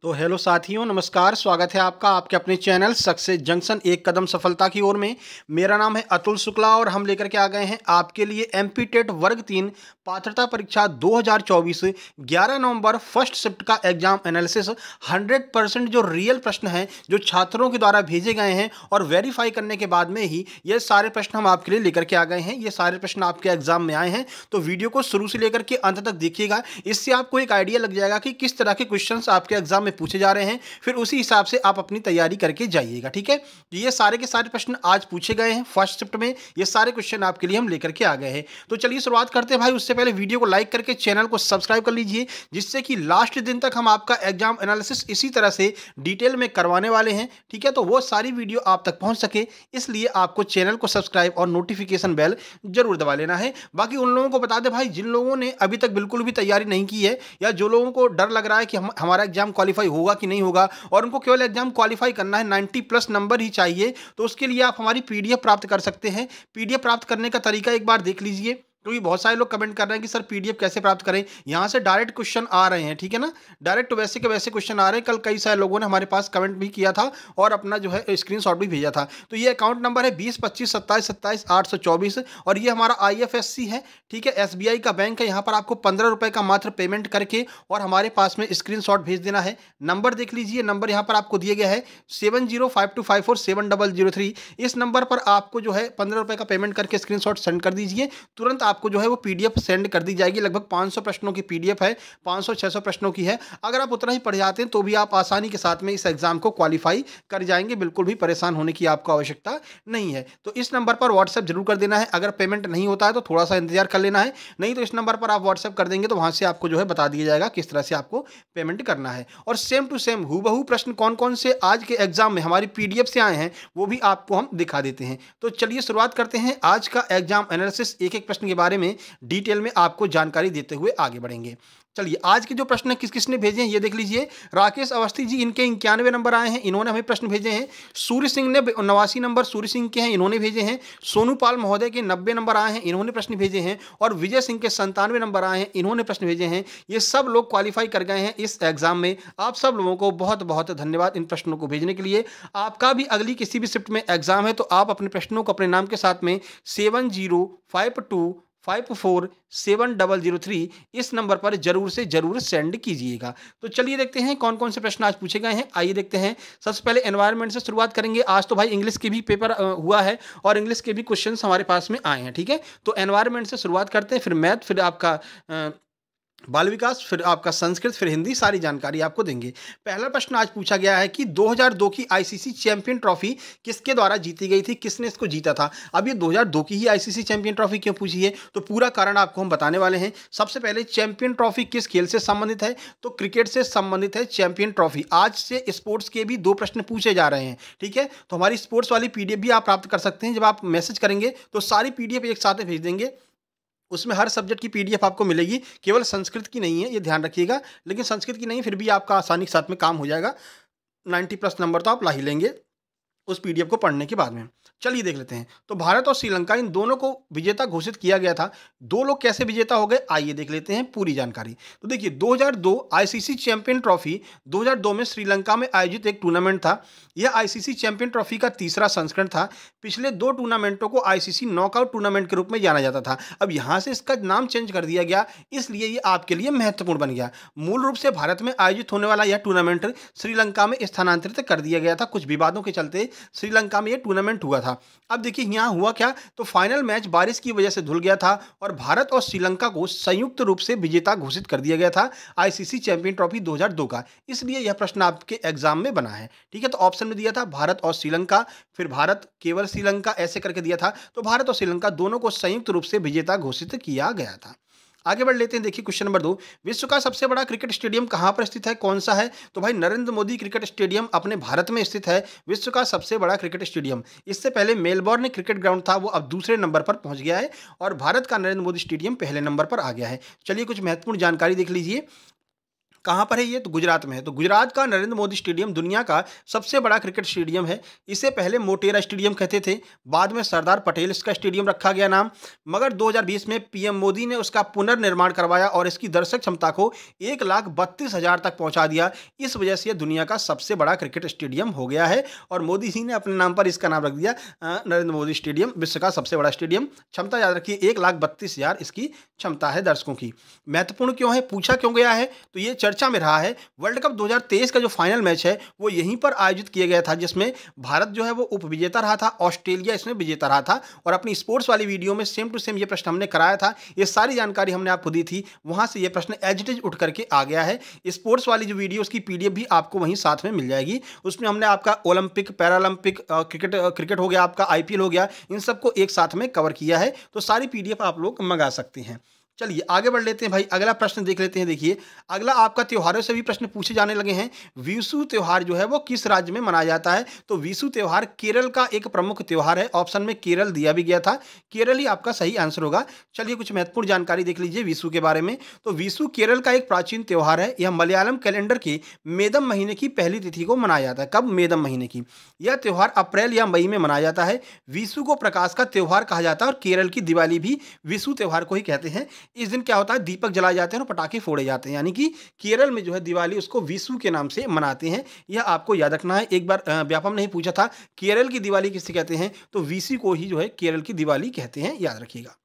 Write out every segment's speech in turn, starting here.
तो हेलो साथियों, नमस्कार। स्वागत है आपका आपके अपने चैनल सक्सेस जंक्शन एक कदम सफलता की ओर में। मेरा नाम है अतुल शुक्ला और हम लेकर के आ गए हैं आपके लिए एमपी टेट वर्ग 3 पात्रता परीक्षा 2024 11 नवंबर फर्स्ट शिफ्ट का एग्जाम एनालिसिस 100% जो रियल प्रश्न हैं जो छात्रों के द्वारा भेजे गए हैं और वेरीफाई करने के बाद में ही ये सारे प्रश्न हम आपके लिए लेकर के आ गए हैं। ये सारे प्रश्न आपके एग्जाम में आए हैं, तो वीडियो को शुरू से लेकर के अंत तक देखिएगा। इससे आपको एक आइडिया लग जाएगा कि किस तरह के क्वेश्चंस आपके एग्जाम में पूछे जा रहे हैं, फिर उसी हिसाब से आप अपनी तैयारी करके जाइएगा। ठीक है, ये सारे के सारे प्रश्न आज पूछे गए हैं फर्स्ट शिफ्ट में। ये सारे क्वेश्चन आपके लिए हम लेकर के आ गए हैं। तो चलिए शुरुआत करते हैं भाई। उससे पहले वीडियो को लाइक करके चैनल को सब्सक्राइब कर लीजिए, जिससे कि लास्ट दिन तक हम आपका एग्जाम एनालिसिस इसी तरह से डिटेल में करवाने वाले हैं। ठीक है, तो वो सारी वीडियो आप तक पहुंच सके इसलिए आपको चैनल को सब्सक्राइब और नोटिफिकेशन बेल जरूर दबा लेना है। बाकी उन लोगों को बता दें भाई, जिन लोगों ने अभी तक बिल्कुल भी तैयारी नहीं की है या जो लोगों को डर लग रहा है कि हमारा एग्जाम क्वालिफाई होगा कि नहीं होगा और उनको केवल एग्जाम क्वालिफाई करना है, 90+ नंबर ही चाहिए, तो उसके लिए आप हमारी पीडीएफ प्राप्त कर सकते हैं। पीडीएफ प्राप्त करने का तरीका एक बार देख लीजिए, क्योंकि बहुत सारे लोग कमेंट कर रहे हैं कि सर पीडीएफ कैसे प्राप्त करें। यहाँ से डायरेक्ट क्वेश्चन आ रहे हैं, ठीक है ना, डायरेक्ट वैसे के वैसे क्वेश्चन आ रहे हैं। कल कई सारे लोगों ने हमारे पास कमेंट भी किया था और अपना जो है स्क्रीनशॉट भी भेजा था। तो ये अकाउंट नंबर है 20 25 27 27 824 और ये हमारा आईएफएससी है। ठीक है, एसबीआई का बैंक है। यहाँ पर आपको 15 रुपये का मात्र पेमेंट करके और हमारे पास में स्क्रीनशॉट भेज देना है। नंबर देख लीजिए, नंबर यहाँ पर आपको दिया गया है 7052547003। इस नंबर पर आपको जो है 15 रुपये का पेमेंट करके स्क्रीनशॉट सेंड कर दीजिए, तुरंत आपको जो है वो पीडीएफ सेंड कर दी जाएगी। लगभग 500 प्रश्नों की पीडीएफ है, 500-600 प्रश्नों की है। अगर आप उतना ही पढ़ जाते हैं तो भी आप आसानी के साथ में इस एग्जाम को क्वालिफाई कर जाएंगे, बिल्कुल भी परेशान होने की आपको आवश्यकता नहीं है। तो इस नंबर पर व्हाट्सएप जरूर कर देना है। अगर पेमेंट नहीं होता है तो थोड़ा सा इंतजार कर लेना है, नहीं तो इस नंबर पर आप व्हाट्सएप कर देंगे तो वहां से आपको जो है बता दिया जाएगा किस तरह से आपको पेमेंट करना है। और सेम टू सेम हूबहू प्रश्न कौन कौन से आज के एग्जाम में हमारी पीडीएफ से आए हैं वो भी आपको हम दिखा देते हैं। तो चलिए शुरुआत करते हैं आज का एग्जाम एनालिसिस। एक एक प्रश्न के बारे में डिटेल में आपको जानकारी देते हुए आगे बढ़ेंगे। चलिए, आज के जो प्रश्न किस किसने भेजे हैं ये देख लीजिए। राकेश अवस्थी जी, इनके 91 नंबर आए हैं, इन्होंने हमें प्रश्न भेजे हैं। सूर्य सिंह ने 89 नंबर सूर्य सिंह के हैं, इन्होंने भेजे हैं। सोनू पाल महोदय के 90 नंबर आए हैं, इन्होंने प्रश्न भेजे हैं। और विजय सिंह के 97 नंबर आए हैं, इन्होंने प्रश्न भेजे हैं। ये सब लोग क्वालिफाई कर गए हैं इस एग्जाम में। आप सब लोगों को बहुत बहुत धन्यवाद इन प्रश्नों को भेजने के लिए। आपका भी अगली किसी भी शिफ्ट में एग्जाम है तो आप अपने प्रश्नों को अपने नाम के साथ में 7052547003 इस नंबर पर जरूर से जरूर सेंड कीजिएगा। तो चलिए देखते हैं कौन कौन से प्रश्न आज पूछे गए हैं। आइए देखते हैं। सबसे पहले एनवायरनमेंट से शुरुआत करेंगे। आज तो भाई इंग्लिश के भी पेपर हुआ है और इंग्लिश के भी क्वेश्चंस हमारे पास में आए हैं। ठीक है, तो एनवायरनमेंट से शुरुआत करते हैं, फिर मैथ, फिर आपका बाल विकास, फिर आपका संस्कृत, फिर हिंदी, सारी जानकारी आपको देंगे। पहला प्रश्न आज पूछा गया है कि 2002 की आईसीसी चैंपियन ट्रॉफी किसके द्वारा जीती गई थी, किसने इसको जीता था। अब ये 2002 की ही आईसीसी चैंपियन ट्रॉफी क्यों पूछी है, तो पूरा कारण आपको हम बताने वाले हैं। सबसे पहले चैंपियन ट्रॉफी किस खेल से संबंधित है, तो क्रिकेट से संबंधित है चैंपियन ट्रॉफी। आज से स्पोर्ट्स के भी 2 प्रश्न पूछे जा रहे हैं। ठीक है, तो हमारी स्पोर्ट्स वाली पीडीएफ भी आप प्राप्त कर सकते हैं। जब आप मैसेज करेंगे तो सारी पीडीएफ एक साथ में भेज देंगे, उसमें हर सब्जेक्ट की पीडीएफ आपको मिलेगी, केवल संस्कृत की नहीं है, ये ध्यान रखिएगा। लेकिन संस्कृत की नहीं, फिर भी आपका आसानी के साथ में काम हो जाएगा। 90+ नंबर तो आप ला ही लेंगे उस पीडीएफ को पढ़ने के बाद में। चलिए देख लेते हैं। तो भारत और श्रीलंका इन दोनों को विजेता घोषित किया गया था। 2 लोग कैसे विजेता हो गए, आइए देख लेते हैं पूरी जानकारी। तो देखिए, 2002 आईसीसी चैंपियन ट्रॉफी 2002 में श्रीलंका में आयोजित एक टूर्नामेंट था। यह आईसीसी चैंपियन ट्रॉफी का तीसरा संस्करण था। पिछले 2 टूर्नामेंटों को आईसीसी नॉकआउट टूर्नामेंट के रूप में जाना जाता था। अब यहाँ से इसका नाम चेंज कर दिया गया, इसलिए ये आपके लिए महत्वपूर्ण बन गया। मूल रूप से भारत में आयोजित होने वाला यह टूर्नामेंट श्रीलंका में स्थानांतरित कर दिया गया था। कुछ विवादों के चलते श्रीलंका में यह टूर्नामेंट हुआ था। अब देखिए यहाँ हुआ क्या, तो फाइनल मैच बारिश की वजह से धुल गया था और भारत और श्रीलंका को संयुक्त रूप से विजेता घोषित कर दिया गया था आईसीसी चैंपियन ट्रॉफी 2002 का। इसलिए यह प्रश्न आपके एग्जाम में बना है। ठीक है, तो ऑप्शन में दिया था भारत और श्रीलंका, फिर भारत केवल श्रीलंका ऐसे करके दिया था। तो भारत और श्रीलंका दोनों को संयुक्त रूप से विजेता घोषित किया गया था। आगे बढ़ लेते हैं। देखिए क्वेश्चन नंबर 2, विश्व का सबसे बड़ा क्रिकेट स्टेडियम कहां पर स्थित है, कौन सा है, तो भाई नरेंद्र मोदी क्रिकेट स्टेडियम अपने भारत में स्थित है, विश्व का सबसे बड़ा क्रिकेट स्टेडियम। इससे पहले मेलबोर्न क्रिकेट ग्राउंड था, वो अब दूसरे नंबर पर पहुंच गया है और भारत का नरेंद्र मोदी स्टेडियम पहले नंबर पर आ गया है। चलिए कुछ महत्वपूर्ण जानकारी देख लीजिए। कहाँ पर है ये? तो गुजरात में है। तो गुजरात का नरेंद्र मोदी स्टेडियम दुनिया का सबसे बड़ा क्रिकेट स्टेडियम है। इसे पहले मोटेरा स्टेडियम कहते थे, बाद में सरदार पटेल इसका स्टेडियम रखा गया नाम। मगर 2020 में पीएम मोदी ने उसका पुनर्निर्माण करवाया और इसकी दर्शक क्षमता को 1,32,000 तक पहुंचा दिया। इस वजह से यह दुनिया का सबसे बड़ा क्रिकेट स्टेडियम हो गया है और मोदी जी ने अपने नाम पर इसका नाम रख दिया नरेंद्र मोदी स्टेडियम, विश्व का सबसे बड़ा स्टेडियम। क्षमता याद रखिए 1,32,000 इसकी क्षमता है दर्शकों की। महत्वपूर्ण क्यों है, पूछा क्यों गया है, तो ये चर्चा में रहा है। वर्ल्ड कप 2023 का जो फाइनल मैच है वो यहीं पर आयोजित किया गया था, जिसमें भारत जो है वो उपविजेता रहा था, ऑस्ट्रेलिया इसमें विजेता रहा था। और अपनी स्पोर्ट्स वाली वीडियो में सेम टू सेम ये प्रश्न हमने कराया था, ये सारी जानकारी हमने आपको दी थी, वहां से ये प्रश्न एज इट इज उठ करके आ गया है। स्पोर्ट्स वाली जो वीडियो उसकी पीडीएफ भी आपको वहीं साथ में मिल जाएगी। उसमें हमने आपका ओलंपिक, पैरालंपिक, क्रिकेट हो गया, आपका आईपीएल हो गया, इन सबको एक साथ में कवर किया है। तो सारी पीडीएफ आप लोग मंगा सकते हैं। चलिए आगे बढ़ लेते हैं भाई, अगला प्रश्न देख लेते हैं। देखिए अगला आपका त्योहारों से भी प्रश्न पूछे जाने लगे हैं। विशु त्योहार जो है वो किस राज्य में मनाया जाता है? तो विशु त्योहार केरल का एक प्रमुख त्योहार है। ऑप्शन में केरल दिया भी गया था, केरल ही आपका सही आंसर होगा। चलिए कुछ महत्वपूर्ण जानकारी देख लीजिए विशु के बारे में। तो विशु केरल का एक प्राचीन त्योहार है। यह मलयालम कैलेंडर के मेदम महीने की पहली तिथि को मनाया जाता है। कब? मेदम महीने की। यह त्योहार अप्रैल या मई में मनाया जाता है। विशु को प्रकाश का त्योहार कहा जाता है और केरल की दिवाली भी विशु त्योहार को ही कहते हैं। इस दिन क्या होता है, दीपक जलाए जाते हैं और पटाखे फोड़े जाते हैं, यानी कि केरल में जो है दिवाली उसको विशु के नाम से मनाते हैं। यह आपको याद रखना है। एक बार व्यापम ने ही पूछा था केरल की दिवाली किसे कहते हैं, तो विशु को ही जो है केरल की दिवाली कहते हैं, याद रखिएगा।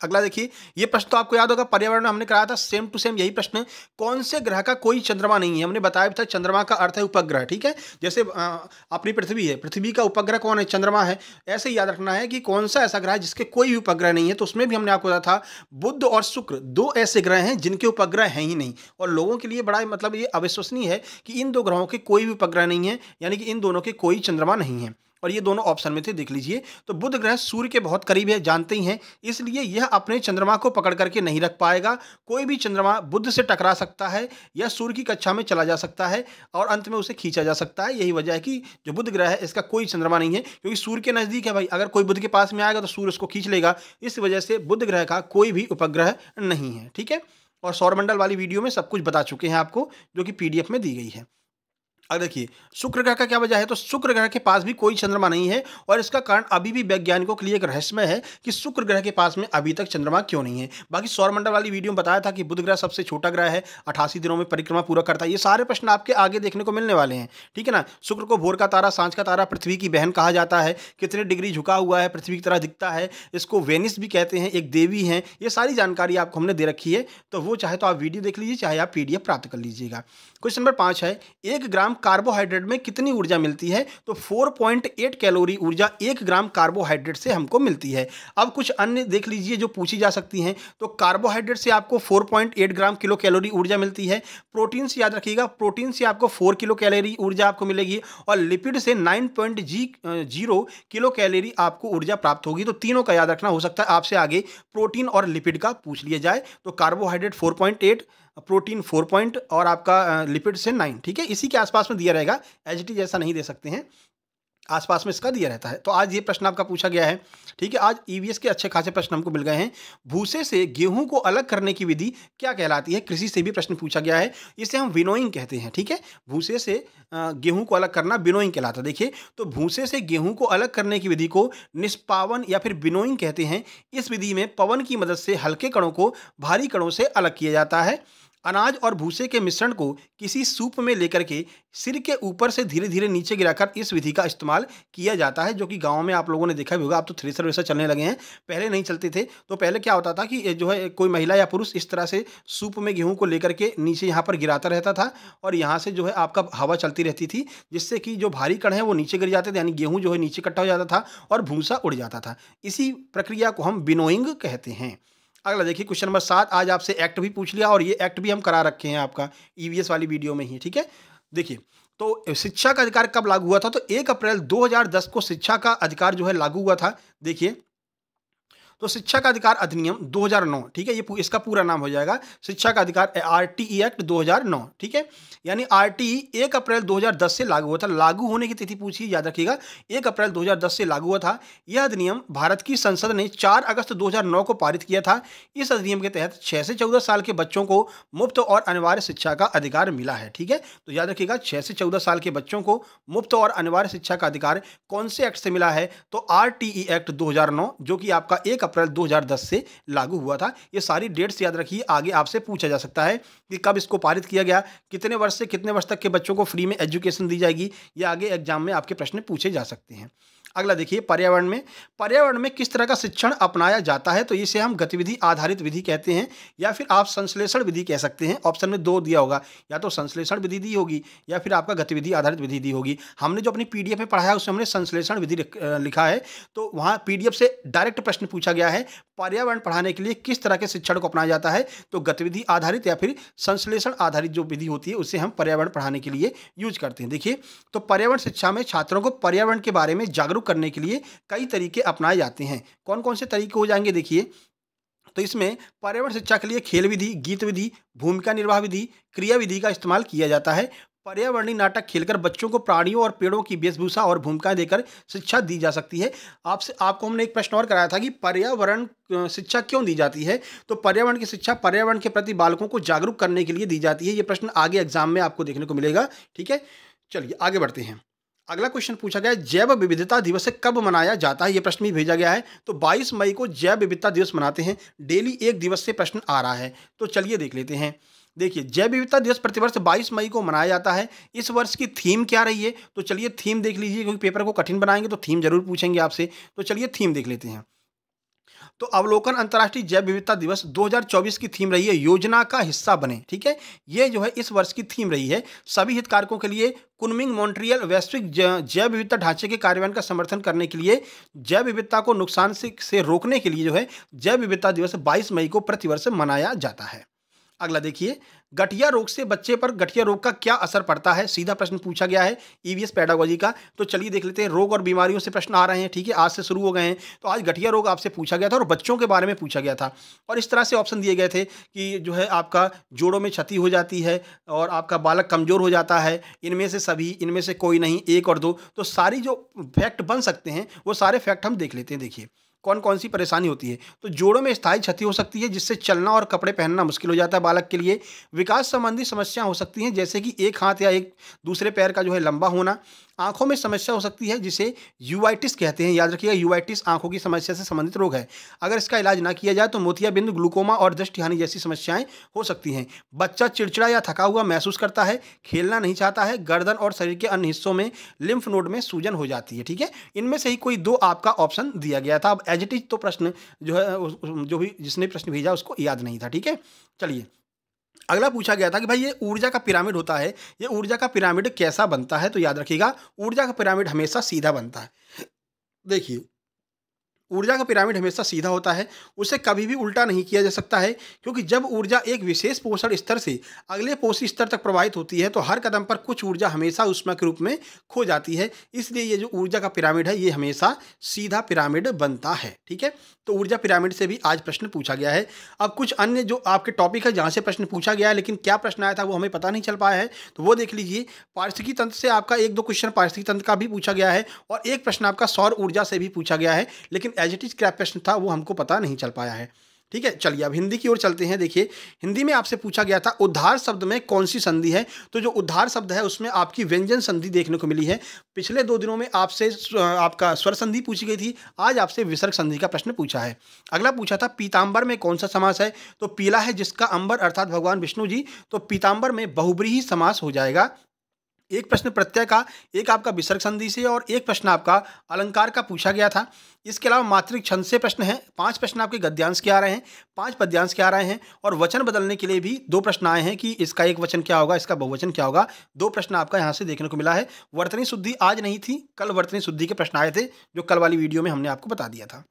अगला देखिए, ये प्रश्न तो आपको याद होगा, पर्यावरण में हमने कराया था सेम टू सेम यही प्रश्न। कौन से ग्रह का कोई चंद्रमा नहीं है? हमने बताया भी था चंद्रमा का अर्थ है उपग्रह, ठीक है। जैसे अपनी पृथ्वी है, पृथ्वी का उपग्रह कौन है? चंद्रमा है। ऐसे ही याद रखना है कि कौन सा ऐसा ग्रह है जिसके कोई भी उपग्रह नहीं है। तो उसमें भी हमने आपको बताया था बुध और शुक्र दो ऐसे ग्रह हैं जिनके उपग्रह हैं ही नहीं। और लोगों के लिए बड़ा मतलब ये अविश्वसनीय है कि इन दो ग्रहों के कोई भी उपग्रह नहीं है, यानी कि इन दोनों के कोई चंद्रमा नहीं है। और ये दोनों ऑप्शन में थे, देख लीजिए। तो बुध ग्रह सूर्य के बहुत करीब है, जानते ही हैं, इसलिए यह अपने चंद्रमा को पकड़ करके नहीं रख पाएगा। कोई भी चंद्रमा बुध से टकरा सकता है या सूर्य की कक्षा में चला जा सकता है और अंत में उसे खींचा जा सकता है। यही वजह है कि जो बुध ग्रह है इसका कोई चंद्रमा नहीं है, क्योंकि सूर्य के नजदीक है भाई। अगर कोई बुध के पास में आएगा तो सूर्य उसको खींच लेगा। इस वजह से बुध ग्रह का कोई भी उपग्रह नहीं है, ठीक है। और सौरमंडल वाली वीडियो में सब कुछ बता चुके हैं आपको, जो कि पीडीएफ में दी गई है। अब देखिए शुक्र ग्रह का क्या वजह है, तो शुक्र ग्रह के पास भी कोई चंद्रमा नहीं है और इसका कारण अभी भी वैज्ञानिकों के लिए एक रहस्यमय है कि शुक्र ग्रह के पास में अभी तक चंद्रमा क्यों नहीं है। बाकी सौरमंडल वाली वीडियो में बताया था कि बुध ग्रह सबसे छोटा ग्रह है, 88 दिनों में परिक्रमा पूरा करता है। ये सारे प्रश्न आपके आगे देखने को मिलने वाले हैं, ठीक है ना। शुक्र को भोर का तारा, सांझ का तारा, पृथ्वी की बहन कहा जाता है, कितने डिग्री झुका हुआ है, पृथ्वी की तरह दिखता है, इसको वेनिस भी कहते हैं, एक देवी हैं। ये सारी जानकारी आपको हमने दे रखी है, तो वो चाहे तो आप वीडियो देख लीजिए, चाहे आप पीडीएफ प्राप्त कर लीजिएगा। क्वेश्चन नंबर 5 है, 1 ग्राम कार्बोहाइड्रेट में कितनी ऊर्जा मिलती है? तो 4.8 कैलोरी ऊर्जा 1 ग्राम कार्बोहाइड्रेट से हमको मिलती है। अब कुछ अन्य देख लीजिए जो पूछी जा सकती हैं। तो कार्बोहाइड्रेट से आपको 4.8 ग्राम किलो कैलोरी ऊर्जा मिलती है। प्रोटीन से याद रखिएगा, प्रोटीन से आपको 4 किलो कैलोरी ऊर्जा आपको मिलेगी और लिपिड से 9.0 किलो कैलोरी आपको ऊर्जा प्राप्त होगी। तो तीनों का याद रखना, हो सकता है आपसे आगे प्रोटीन और लिपिड का पूछ लिया जाए। तो कार्बोहाइड्रेट 4.8, प्रोटीन 4 पॉइंट और आपका लिपिड से 9, ठीक है। इसी के आसपास में दिया रहेगा, एचटी जैसा नहीं दे सकते हैं, आसपास में इसका दिया रहता है। तो आज ये प्रश्न आपका पूछा गया है, ठीक है। आज ईवीएस के अच्छे खासे प्रश्न हमको मिल गए हैं। भूसे से गेहूं को अलग करने की विधि क्या कहलाती है? कृषि से भी प्रश्न पूछा गया है, इसे हम विनोइंग कहते हैं, ठीक है। भूसे से गेहूं को अलग करना विनोइंग कहलाता है। देखिए, तो भूसे से गेहूं को अलग करने की विधि को निष्पावन या फिर विनोइंग कहते हैं। इस विधि में पवन की मदद से हल्के कणों को भारी कणों से अलग किया जाता है। अनाज और भूसे के मिश्रण को किसी सूप में लेकर के सिर के ऊपर से धीरे धीरे नीचे गिराकर इस विधि का इस्तेमाल किया जाता है, जो कि गांव में आप लोगों ने देखा भी होगा। अब तो थ्रेसर वैसा चलने लगे हैं, पहले नहीं चलते थे। तो पहले क्या होता था कि जो है कोई महिला या पुरुष इस तरह से सूप में गेहूं को लेकर के नीचे यहाँ पर गिराता रहता था और यहाँ से जो है आपका हवा चलती रहती थी, जिससे कि जो भारी कण है वो नीचे गिर जाते थे, यानी गेहूँ जो है नीचे इकट्ठा हो जाता था और भूसा उड़ जाता था। इसी प्रक्रिया को हम विनोइंग कहते हैं। अगला देखिए क्वेश्चन नंबर 7, आज आपसे एक्ट भी पूछ लिया और ये एक्ट भी हम करा रखे हैं आपका ईवीएस वाली वीडियो में ही, ठीक है। देखिए, तो शिक्षा का अधिकार कब लागू हुआ था? तो 1 अप्रैल 2010 को शिक्षा का अधिकार जो है लागू हुआ था। देखिए, तो शिक्षा का अधिकार अधिनियम 2009, ठीक है, ये इसका पूरा नाम हो जाएगा शिक्षा का अधिकार आरटीई एक्ट 2009, ठीक है। यानी आरटीई 1 अप्रैल 2010 से लागू हुआ था। लागू होने की तिथि पूछी, याद रखिएगा 1 अप्रैल 2010 से लागू हुआ था। यह अधिनियम भारत की संसद ने 4 अगस्त 2009 को पारित किया था। इस अधिनियम के तहत 6 से 14 साल के बच्चों को मुफ्त और अनिवार्य शिक्षा का अधिकार मिला है, ठीक है। तो याद रखिएगा 6 से 14 साल के बच्चों को मुफ्त और अनिवार्य शिक्षा का अधिकार कौन से एक्ट से मिला है? तो आरटीई एक्ट 2009, जो कि आपका 1 अप्रैल 2010 से लागू हुआ था। ये सारी डेट्स याद रखिए, आगे आपसे पूछा जा सकता है कि कब इसको पारित किया गया, कितने वर्ष से कितने वर्ष तक के बच्चों को फ्री में एजुकेशन दी जाएगी। ये आगे एग्जाम में आपके प्रश्न पूछे जा सकते हैं। अगला देखिए, पर्यावरण में किस तरह का शिक्षण अपनाया जाता है? तो इसे हम गतिविधि आधारित विधि कहते हैं, या फिर आप संश्लेषण विधि कह सकते हैं। ऑप्शन में 2 दिया होगा, या तो संश्लेषण विधि दी होगी या फिर आपका गतिविधि आधारित विधि दी होगी। हमने जो अपनी पीडीएफ में पढ़ा है उसमें हमने संश्लेषण विधि लिखा है, तो वहाँ पीडीएफ से डायरेक्ट प्रश्न पूछा गया है, पर्यावरण पढ़ाने के लिए किस तरह के शिक्षण को अपनाया जाता है? तो गतिविधि आधारित या फिर संश्लेषण आधारित जो विधि होती है उसे हम पर्यावरण पढ़ाने के लिए यूज करते हैं। देखिए, तो पर्यावरण शिक्षा में छात्रों को पर्यावरण के बारे में जागरूक करने के लिए कई तरीके अपनाए जाते हैं। कौन कौन से तरीके हो जाएंगे? देखिए, तो इसमें पर्यावरण शिक्षा के लिए खेल विधि, गीत विधि, भूमिका निर्वाह विधि, क्रिया विधि का इस्तेमाल किया जाता है। पर्यावरणीय नाटक खेलकर बच्चों को प्राणियों और पेड़ों की वेशभूषा और भूमिकाएं देकर शिक्षा दी जा सकती है। आपको हमने एक प्रश्न और कराया था कि पर्यावरण शिक्षा क्यों दी जाती है? तो पर्यावरण की शिक्षा पर्यावरण के प्रति बालकों को जागरूक करने के लिए दी जाती है। ये प्रश्न आगे एग्जाम में आपको देखने को मिलेगा, ठीक है। चलिए आगे बढ़ते हैं। अगला क्वेश्चन पूछा गया है, जैव विविधता दिवस कब मनाया जाता है? ये प्रश्न भी भेजा गया है। तो 22 मई को जैव विविधता दिवस मनाते हैं। डेली एक दिवस से प्रश्न आ रहा है, तो चलिए देख लेते हैं। देखिए, जैव विविधता दिवस प्रतिवर्ष 22 मई को मनाया जाता है। इस वर्ष की थीम क्या रही है? तो चलिए थीम देख लीजिए, क्योंकि पेपर को कठिन बनाएंगे तो थीम जरूर पूछेंगे आपसे। तो चलिए थीम देख लेते हैं। तो अवलोकन अंतर्राष्ट्रीय जैव विविधता दिवस 2024 की थीम रही है, योजना का हिस्सा बने, ठीक है। ये जो है इस वर्ष की थीम रही है। सभी हितधारकों के लिए कुनमिंग मॉन्ट्रियल वैश्विक जैव विविधता ढांचे के कार्यान्वयन का समर्थन करने के लिए जैव विविधता को नुकसान से रोकने के लिए जो है जैव विविधता दिवस 22 मई को प्रतिवर्ष मनाया जाता है। अगला देखिए, गठिया रोग से बच्चे पर गठिया रोग का क्या असर पड़ता है? सीधा प्रश्न पूछा गया है ईवीएस पेडागोजी का। तो चलिए देख लेते हैं। रोग और बीमारियों से प्रश्न आ रहे हैं, ठीक है, आज से शुरू हो गए हैं। तो आज गठिया रोग आपसे पूछा गया था और बच्चों के बारे में पूछा गया था, और इस तरह से ऑप्शन दिए गए थे कि जो है आपका जोड़ों में क्षति हो जाती है और आपका बालक कमजोर हो जाता है, इनमें से सभी, इनमें से कोई नहीं, 1 और 2। तो सारी जो फैक्ट बन सकते हैं वो सारे फैक्ट हम देख लेते हैं। देखिए, कौन कौन सी परेशानी होती है? तो जोड़ों में स्थायी क्षति हो सकती है, जिससे चलना और कपड़े पहनना मुश्किल हो जाता है बालक के लिए। विकास संबंधी समस्याएं हो सकती हैं, जैसे कि एक हाथ या एक दूसरे पैर का जो है लंबा होना। आंखों में समस्या हो सकती है, जिसे यूवाइटिस कहते हैं। याद रखिएगा, यूवाइटिस आंखों की समस्या से संबंधित रोग है। अगर इसका इलाज ना किया जाए तो मोतियाबिंद, ग्लूकोमा और दृष्टि हानि जैसी समस्याएं हो सकती हैं। बच्चा चिड़चिड़ा या थका हुआ महसूस करता है, खेलना नहीं चाहता है, गर्दन और शरीर के अन्य हिस्सों में लिम्फ नोड में सूजन हो जाती है, ठीक है। इनमें से ही कोई 2 आपका ऑप्शन दिया गया था। अब एज इट इज तो प्रश्न जो है जो भी जिसने प्रश्न भेजा उसको याद नहीं था, ठीक है। चलिए, अगला पूछा गया था कि भाई ये ऊर्जा का पिरामिड होता है, ये ऊर्जा का पिरामिड कैसा बनता है? तो याद रखिएगा, ऊर्जा का पिरामिड हमेशा सीधा बनता है। देखिए, ऊर्जा का पिरामिड हमेशा सीधा होता है, उसे कभी भी उल्टा नहीं किया जा सकता है, क्योंकि जब ऊर्जा एक विशेष पोषण स्तर से अगले पोषी स्तर तक प्रवाहित होती है तो हर कदम पर कुछ ऊर्जा हमेशा ऊष्मा के रूप में खो जाती है। इसलिए ये जो ऊर्जा का पिरामिड है ये हमेशा सीधा पिरामिड बनता है, ठीक है। तो ऊर्जा पिरामिड से भी आज प्रश्न पूछा गया है। अब कुछ अन्य जो आपके टॉपिक है जहाँ से प्रश्न पूछा गया है, लेकिन क्या प्रश्न आया था वो हमें पता नहीं चल पाया है, तो वो देख लीजिए। पारिस्थितिकी तंत्र से आपका 1-2 क्वेश्चन पारिस्थितिकी तंत्र का भी पूछा गया है, और एक प्रश्न आपका सौर ऊर्जा से भी पूछा गया है, लेकिन एज इट इज क्या प्रश्न था वो हमको पता नहीं चल पाया है, ठीक है। चलिए अब हिंदी की ओर चलते हैं। देखिए, हिंदी में आपसे पूछा गया था उद्धार शब्द में कौन सी संधि है? तो जो उद्धार शब्द है उसमें आपकी व्यंजन संधि देखने को मिली है। पिछले 2 दिनों में आपसे आपका स्वर संधि पूछी गई थी, आज आपसे विसर्ग संधि का प्रश्न पूछा है। अगला पूछा था पीताम्बर में कौन सा समास है? तो पीला है जिसका अंबर अर्थात भगवान विष्णु जी, तो पीताम्बर में बहुब्रीहि समास हो जाएगा। एक प्रश्न प्रत्यय का, एक आपका विसर्ग संधि से, और एक प्रश्न आपका अलंकार का पूछा गया था। इसके अलावा मात्रिक छंद से प्रश्न हैं। 5 प्रश्न आपके गद्यांश के आ रहे हैं, 5 पद्यांश के आ रहे हैं, और वचन बदलने के लिए भी 2 प्रश्न आए हैं कि इसका एक वचन क्या होगा, इसका बहुवचन क्या होगा। 2 प्रश्न आपका यहाँ से देखने को मिला है। वर्तनी शुद्धि आज नहीं थी, कल वर्तनी शुद्धि के प्रश्न आए थे, जो कल वाली वीडियो में हमने आपको बता दिया था।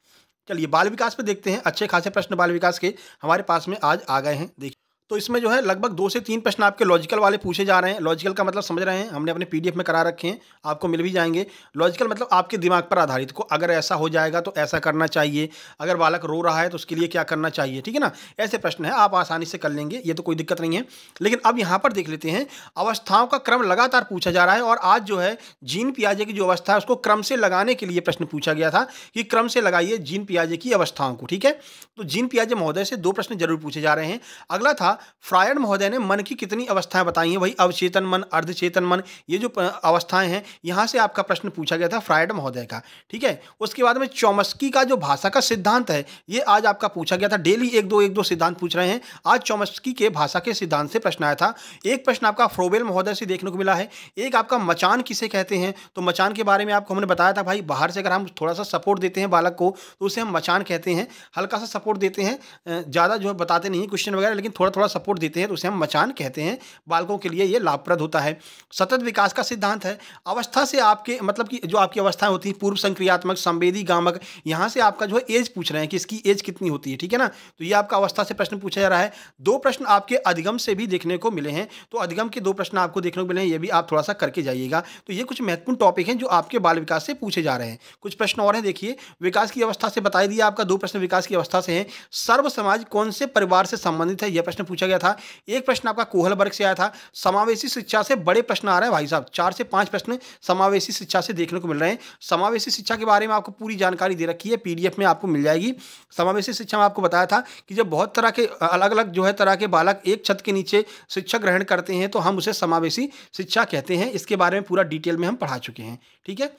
चलिए बाल विकास पे देखते हैं। अच्छे खासे प्रश्न बाल विकास के हमारे पास में आज आ गए हैं। देखिए, तो इसमें जो है लगभग 2 से 3 प्रश्न आपके लॉजिकल वाले पूछे जा रहे हैं। लॉजिकल का मतलब समझ रहे हैं, हमने अपने पीडीएफ में करा रखे हैं, आपको मिल भी जाएँगे। लॉजिकल मतलब आपके दिमाग पर आधारित को अगर ऐसा हो जाएगा तो ऐसा करना चाहिए, अगर बालक रो रहा है तो उसके लिए क्या करना चाहिए, ठीक है ना? ऐसे प्रश्न हैं, आप आसानी से कर लेंगे, ये तो कोई दिक्कत नहीं है। लेकिन अब यहाँ पर देख लेते हैं, अवस्थाओं का क्रम लगातार पूछा जा रहा है और आज जो है जीन पियाजे की जो अवस्था है उसको क्रम से लगाने के लिए प्रश्न पूछा गया था कि क्रम से लगाइए जीन पियाजे की अवस्थाओं को, ठीक है? तो जीन पियाजे महोदय से 2 प्रश्न जरूर पूछे जा रहे हैं। अगला था फ्रायड महोदय ने मन की कितनी अवस्थाएं बताई हैं, वही अवचेतन मन, अर्धचेतन मन, ये जो अवस्थाएं हैं, यहां से आपका प्रश्न पूछा गया था फ्रायड महोदय का, ठीक है? उसके बाद में चॉम्स्की का जो भाषा का सिद्धांत है, ये आज आपका पूछा गया था। डेली एक दो सिद्धांत पूछ रहे हैं। आज चॉम्स्की के भाषा के सिद्धांत से प्रश्न आया था। एक प्रश्न आपका फ्रोबेल महोदय से देखने को मिला है। एक आपका मचान किसे कहते हैं, तो मचान के बारे में आपको हमने बताया था भाई, बाहर से अगर हम थोड़ा सा सपोर्ट देते हैं बालक को तो उसे हम मचान कहते हैं। हल्का सा सपोर्ट देते हैं, ज़्यादा जो है बताते नहीं क्वेश्चन वगैरह, लेकिन थोड़ा थोड़ा सपोर्ट देते हैं तो उसे हम मचान कहते हैं। बालकों के लिए ये लाभप्रद होता है। सतत विकास का सिद्धांत है। अवस्था से आपके मतलब कि जो आपकी अवस्थाएं होती हैं, पूर्व संक्रियात्मक, संवेदी, गामक, यहाँ से आपका जो है एज पूछ रहे हैं कि इसकी एज कितनी होती है, ठीक है ना? तो ये आपका अवस्था से प्रश्न पूछा जा रहा है। 2 प्रश्न आपके अधिगम से भी देखने को मिले हैं, तो अधिगम के 2 प्रश्न आपको देखने को मिले हैं, ये भी आप थोड़ा सा करके जाइएगा। तो ये कुछ महत्वपूर्ण टॉपिक हैं जो आपके बाल विकास से पूछे जा रहे हैं। कुछ प्रश्न और हैं, देखिए। विकास की अवस्था से बता दिया आपका, 2 प्रश्न विकास की अवस्था से हैं। सर्व समाज कौन से परिवार से संबंधित है, यह प्रश्न पूछा गया था। एक प्रश्न आपका कोहल वर्ग से आया था। समावेशी शिक्षा से बड़े प्रश्न आ रहे हैं भाई साहब, 4 से 5 प्रश्न समावेशी शिक्षा से देखने को मिल रहे हैं। समावेशी शिक्षा के बारे में आपको पूरी जानकारी दे रखी है, पीडीएफ में आपको मिल जाएगी। समावेशी शिक्षा में आपको बताया था कि जब बहुत तरह के अलग अलग जो है तरह के बालक एक छत के नीचे शिक्षा ग्रहण करते हैं तो हम उसे समावेशी शिक्षा कहते हैं। इसके बारे में पूरा डिटेल में हम पढ़ा चुके हैं, ठीक है?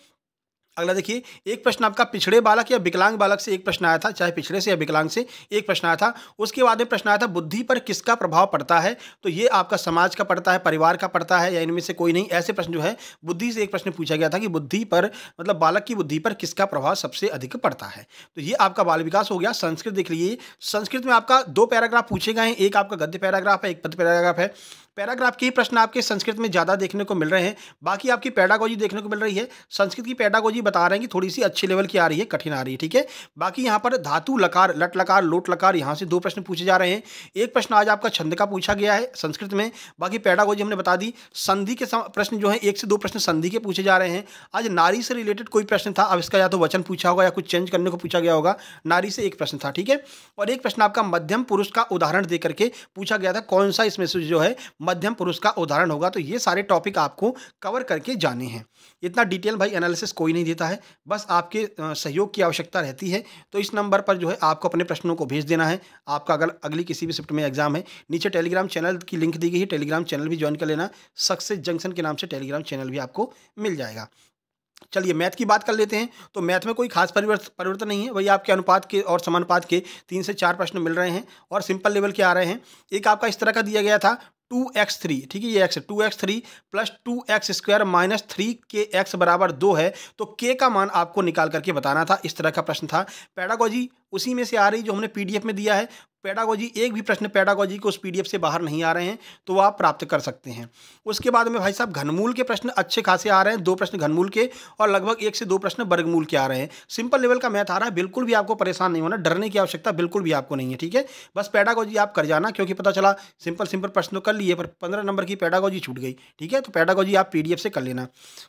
अगला देखिए, एक प्रश्न आपका पिछड़े बालक या विकलांग बालक से एक प्रश्न आया था, चाहे पिछड़े से या विकलांग से एक प्रश्न आया था। उसके बाद में प्रश्न आया था बुद्धि पर किसका प्रभाव पड़ता है, तो ये आपका समाज का पड़ता है, परिवार का पड़ता है, या इनमें से कोई नहीं। ऐसे प्रश्न जो है बुद्धि से एक प्रश्न पूछा गया था कि बुद्धि पर मतलब बालक की बुद्धि पर किसका प्रभाव सबसे अधिक पड़ता है। तो ये आपका बाल विकास हो गया। संस्कृत देख लीजिए, संस्कृत में आपका 2 पैराग्राफ पूछे गए हैं, एक आपका गद्य पैराग्राफ है, एक पद्य पैराग्राफ है। पैराग्राफ के ही प्रश्न आपके संस्कृत में ज़्यादा देखने को मिल रहे हैं, बाकी आपकी पेडागोजी देखने को मिल रही है। संस्कृत की पेडागोजी बता रहे हैं कि थोड़ी सी अच्छी लेवल की आ रही है, कठिन आ रही है, ठीक है? बाकी यहाँ पर धातु लकार, लट लकार, लोट लकार, यहाँ से 2 प्रश्न पूछे जा रहे हैं। एक प्रश्न आज आपका छंद का पूछा गया है संस्कृत में, बाकी पेडागोजी हमने बता दी। संधि के प्रश्न जो है 1 से 2 प्रश्न संधि के पूछे जा रहे हैं। आज नारी से रिलेटेड कोई प्रश्न था, अब इसका या तो वचन पूछा होगा या कुछ चेंज करने को पूछा गया होगा। नारी से एक प्रश्न था, ठीक है? और एक प्रश्न आपका मध्यम पुरुष का उदाहरण दे करके पूछा गया था, कौन सा इसमें से जो है मध्यम पुरुष का उदाहरण होगा। तो ये सारे टॉपिक आपको कवर करके जाने हैं। इतना डिटेल भाई एनालिसिस कोई नहीं देता है, बस आपके सहयोग की आवश्यकता रहती है। तो इस नंबर पर जो है आपको अपने प्रश्नों को भेज देना है। आपका अगर अगली किसी भी शिफ्ट में एग्जाम है, नीचे टेलीग्राम चैनल की लिंक दी गई है, टेलीग्राम चैनल भी ज्वाइन कर लेना। सक्सेस जंक्शन के नाम से टेलीग्राम चैनल भी आपको मिल जाएगा। चलिए मैथ की बात कर लेते हैं। तो मैथ में कोई खास परिवर्तन नहीं है, वही आपके अनुपात के और समानुपात के 3 से 4 प्रश्न मिल रहे हैं और सिंपल लेवल के आ रहे हैं। एक आपका इस तरह का दिया गया था 2x3, ठीक है? ये x है, 2x3 plus 2x square minus 3kx बराबर 2 है। तो k का मान आपको निकाल करके बताना था, इस तरह का प्रश्न था। पेडागोजी उसी में से आ रही जो हमने पीडीएफ में दिया है। पेडागोजी एक भी प्रश्न पेडागोजी को उस पीडीएफ से बाहर नहीं आ रहे हैं, तो वो आप प्राप्त कर सकते हैं। उसके बाद में भाई साहब घनमूल के प्रश्न अच्छे खासे आ रहे हैं, 2 प्रश्न घनमूल के और लगभग 1 से 2 प्रश्न वर्गमूल के आ रहे हैं। सिंपल लेवल का मैथ आ रहा है, बिल्कुल भी आपको परेशान नहीं होना, डरने की आवश्यकता बिल्कुल भी आपको नहीं है, ठीक है? बस पेडागोजी आप कर जाना, क्योंकि पता चला सिंपल प्रश्न तो कर लिए पर 15 नंबर की पेडागोजी छूट गई, ठीक है? तो पेडागोजी आप पीडीएफ से कर लेना।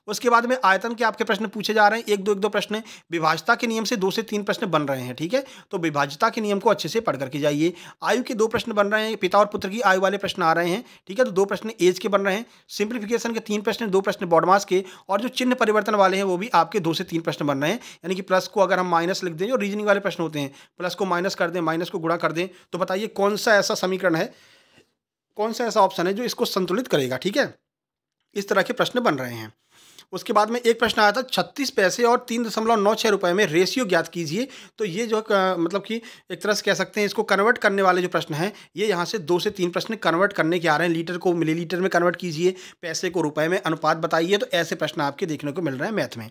उसके बाद में आयतन के आपके प्रश्न पूछे जा रहे हैं, 1-2 प्रश्न। विभाज्यता के नियम से 2 से 3 प्रश्न बन रहे हैं, ठीक है? तो विभाज्यता के नियम को अच्छे से पढ़ करके जाइए। आयु के 2 प्रश्न बन रहे हैं, पिता और पुत्र की आयु वाले प्रश्न आ रहे हैं, ठीक है? तो 2 प्रश्न एज के बन रहे हैं। सिंप्लीफिकेशन के 3 प्रश्न, 2 प्रश्न बॉडमास के, और जो चिन्ह परिवर्तन वाले हैं वो भी आपके 2 से 3 प्रश्न बन रहे हैं। यानी कि प्लस को अगर हम माइनस लिख दें, जो रीजनिंग वाले प्रश्न होते हैं, प्लस को माइनस कर दें, माइनस को गुणा कर दें, तो बताइए कौन सा ऐसा समीकरण है, कौन सा ऐसा ऑप्शन है जो इसको संतुलित करेगा, ठीक है? इस तरह के प्रश्न बन रहे हैं। उसके बाद में एक प्रश्न आया था 36 पैसे और 3.96 रुपये में रेशियो ज्ञात कीजिए। तो ये जो मतलब कि एक तरह से कह सकते हैं, इसको कन्वर्ट करने वाले जो प्रश्न हैं, ये यहाँ से 2 से 3 प्रश्न कन्वर्ट करने के आ रहे हैं। लीटर को मिलीलीटर में कन्वर्ट कीजिए, पैसे को रुपए में अनुपात बताइए। तो ऐसे प्रश्न आपके देखने को मिल रहे हैं मैथ में।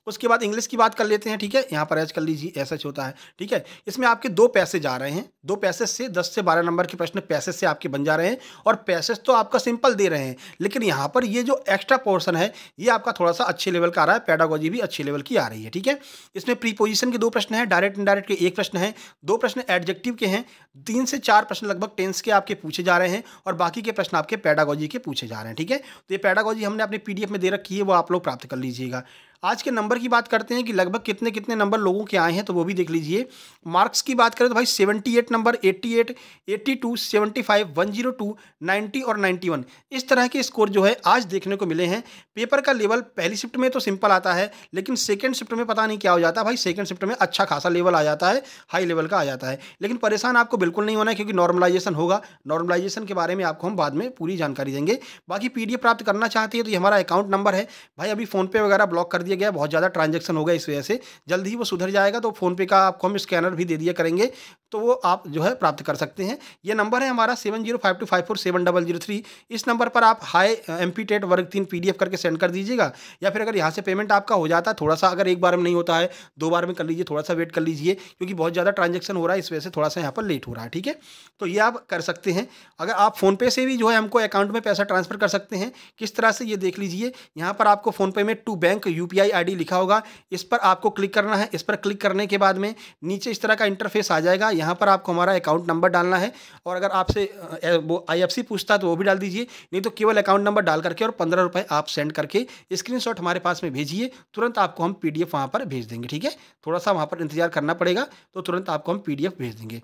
उसके बाद इंग्लिश की बात कर लेते हैं, ठीक है? यहाँ पर एच कर लीजिए, ऐसा होता है, ठीक है? इसमें आपके 2 पैसेज आ रहे हैं, 2 पैसेज से 10 से 12 नंबर के प्रश्न पैसेज से आपके बन जा रहे हैं। और पैसेज तो आपका सिंपल दे रहे हैं, लेकिन यहाँ पर ये जो एक्स्ट्रा पोर्शन है, ये आपका थोड़ा-सा अच्छे लेवल का आ रहा है, पेडागोजी भी अच्छे लेवल की आ रही है, ठीक है? इसमें प्रीपोज़िशन के 2 प्रश्न हैं, डायरेक्ट इनडायरेक्ट के 1 प्रश्न है, 2 प्रश्न एडजेक्टिव के हैं, 3 से 4 प्रश्न लगभग टेंस के आपके पूछे जा रहे हैं और बाकी के प्रश्न आपके पेडागोजी के पूछे जा रहे हैं, ठीक है? तो ये पेडागोजी हमने अपने पीडीएफ में दे रखी है, वो आप लोग प्राप्त कर लीजिएगा। आज के नंबर की बात करते हैं कि लगभग कितने-कितने नंबर लोगों के आए हैं, तो वो भी देख लीजिए। मार्क्स की बात करें तो भाई 78 नंबर, 88, 82, 75, 102, 90 और 91 इस तरह के स्कोर जो है आज देखने को मिले हैं। पेपर का लेवल पहली शिफ्ट में तो सिंपल आता है, लेकिन सेकंड शिफ्ट में पता नहीं क्या हो जाता है भाई, सेकंड शिफ्ट में अच्छा खासा लेवल आ जाता है, हाई लेवल का आ जाता है। लेकिन परेशान आपको बिल्कुल नहीं होना है, क्योंकि नॉर्मलाइजेशन होगा। नॉर्मलाइजेशन के बारे में आपको हम बाद में पूरी जानकारी देंगे। बाकी पीडीएफ प्राप्त करना चाहते हैं तो ये हमारा अकाउंट नंबर है। भाई अभी फ़ोनपे वगैरह ब्लॉक कर दिया गया है, बहुत ज़्यादा ट्रांजैक्शन हो गया, इस वजह से जल्द ही वो सुधर जाएगा। तो फ़ोनपे का आपको हम स्कैनर भी दे दिया करेंगे, तो वो आप जो है प्राप्त कर सकते हैं। ये नंबर है हमारा 7052547003। इस नंबर पर आप हाय एमपी टेट वर्ग 3 पीडीएफ करके सेंड कर दीजिएगा, या फिर अगर यहाँ से पेमेंट आपका हो जाता है, थोड़ा-सा अगर एक बार में नहीं होता है, 2 बार में कर लीजिए, थोड़ा-सा वेट कर लीजिए, क्योंकि बहुत ज़्यादा ट्रांजैक्शन हो रहा है, इस वजह से थोड़ा-सा यहाँ पर लेट हो रहा है, ठीक है? तो ये आप कर सकते हैं। अगर आप फ़ोनपे से भी जो है हमको अकाउंट में पैसा ट्रांसफ़र कर सकते हैं। किस तरह से, ये देख लीजिए। यहाँ पर आपको फ़ोनपे में टू बैंक यूपीआई आईडी लिखा होगा, इस पर आपको क्लिक करना है। इस पर क्लिक करने के बाद में नीचे इस तरह का इंटरफेस आ जाएगा। यहाँ पर आपको हमारा अकाउंट नंबर डालना है, और अगर आपसे वो आईएफएससी पूछता है तो वो भी डाल दीजिए, नहीं तो केवल अकाउंट नंबर डाल करके और 15 रुपये आप सेंड करके स्क्रीनशॉट हमारे पास में भेजिए। तुरंत आपको हम पीडीएफ वहाँ पर भेज देंगे, ठीक है? थोड़ा-सा वहाँ पर इंतज़ार करना पड़ेगा, तो तुरंत आपको हम पीडीएफ भेज देंगे।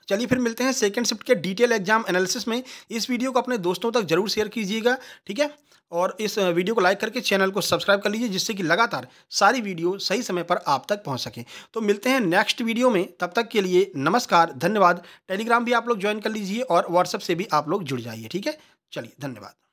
चलिए फिर मिलते हैं सेकंड शिफ्ट के डिटेल एग्जाम एनालिसिस में। इस वीडियो को अपने दोस्तों तक जरूर शेयर कीजिएगा, ठीक है? और इस वीडियो को लाइक करके चैनल को सब्सक्राइब कर लीजिए, जिससे कि लगातार सारी वीडियो सही समय पर आप तक पहुंच सके। तो मिलते हैं नेक्स्ट वीडियो में, तब तक के लिए नमस्कार, धन्यवाद। टेलीग्राम भी आप लोग ज्वाइन कर लीजिए और व्हाट्सएप से भी आप लोग जुड़ जाइए, ठीक है? चलिए, धन्यवाद।